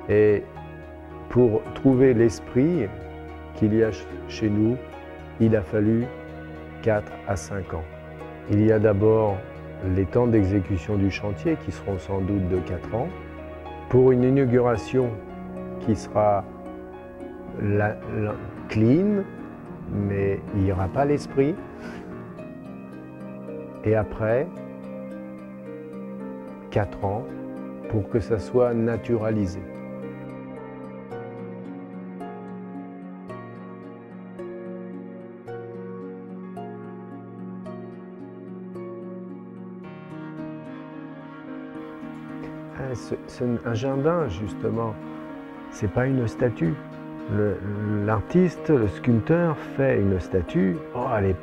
Et pour trouver l'esprit qu'il y a chez nous, il a fallu 4 à 5 ans. Il y a d'abord les temps d'exécution du chantier qui seront sans doute de 4 ans. Pour une inauguration qui sera clean, mais il n'y aura pas l'esprit. Et après, 4 ans pour que ça soit naturalisé. Un jardin, justement, c'est pas une statue. L'artiste, le sculpteur fait une statue, oh, elle est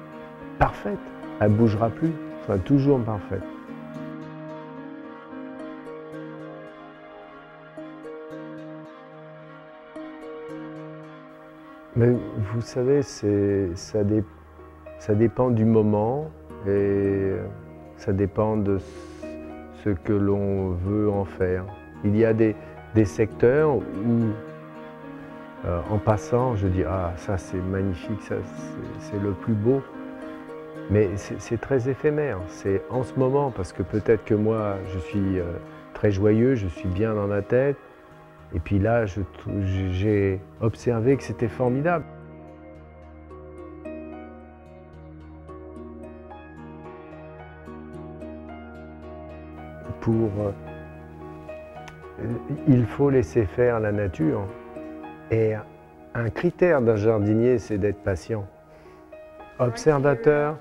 parfaite, elle ne bougera plus, elle sera toujours parfaite. Mais vous savez, ça dépend du moment et ça dépend de ce que l'on veut en faire. Il y a des secteurs où, en passant, je dis « Ah, ça c'est magnifique, ça c'est le plus beau ». Mais c'est très éphémère, c'est en ce moment, parce que peut-être que moi, je suis très joyeux, je suis bien dans ma tête, et puis là, j'ai observé que c'était formidable. Il faut laisser faire la nature. Et un critère d'un jardinier, c'est d'être patient. Observateur,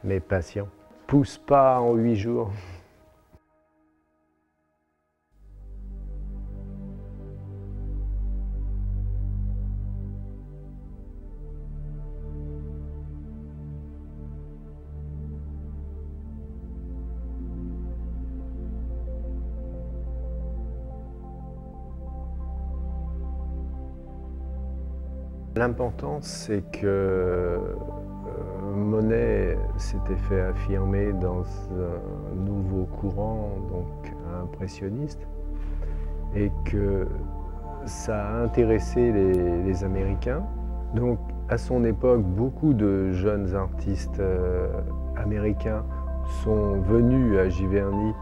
mais patient. Pousse pas en 8 jours. L'important, c'est que Monet s'était fait affirmer dans un nouveau courant, donc impressionniste, et que ça a intéressé les Américains. Donc, à son époque, beaucoup de jeunes artistes américains sont venus à Giverny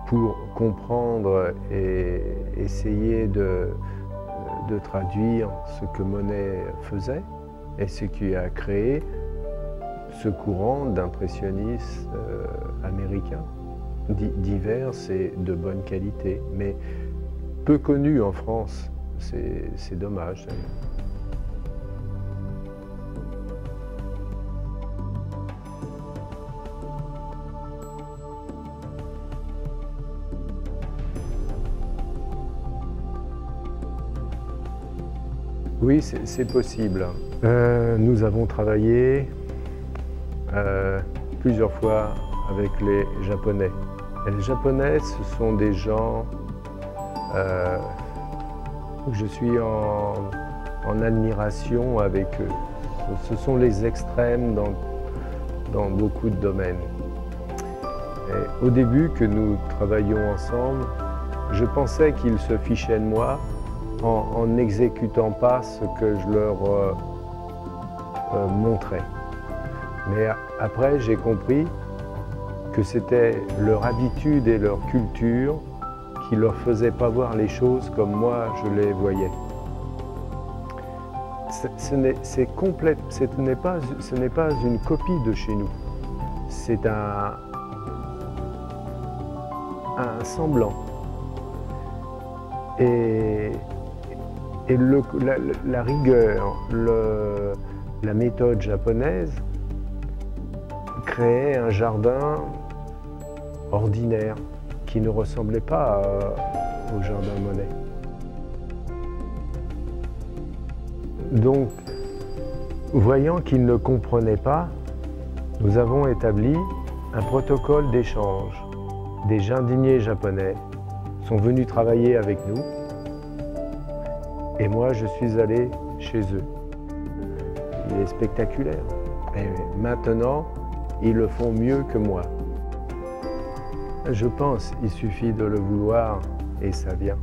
pour comprendre et essayer de traduire ce que Monet faisait et ce qui a créé ce courant d'impressionnistes américains, divers et de bonne qualité, mais peu connus en France. C'est dommage d'ailleurs. Oui, c'est possible. Nous avons travaillé plusieurs fois avec les Japonais. Et les Japonais, ce sont des gens où je suis en admiration avec eux. Ce sont les extrêmes dans beaucoup de domaines. Et au début que nous travaillions ensemble, je pensais qu'ils se fichaient de moi en n'exécutant pas ce que je leur montrais. Mais après, j'ai compris que c'était leur habitude et leur culture qui leur faisaient pas voir les choses comme moi je les voyais. Ce n'est pas une copie de chez nous. C'est un semblant. Et la rigueur, la méthode japonaise créait un jardin ordinaire qui ne ressemblait pas au jardin Monet. Donc, voyant qu'ils ne comprenaient pas, nous avons établi un protocole d'échange. Des jardiniers japonais sont venus travailler avec nous et moi je suis allé chez eux. Il est spectaculaire. Et maintenant, ils le font mieux que moi. Je pense qu'il suffit de le vouloir et ça vient.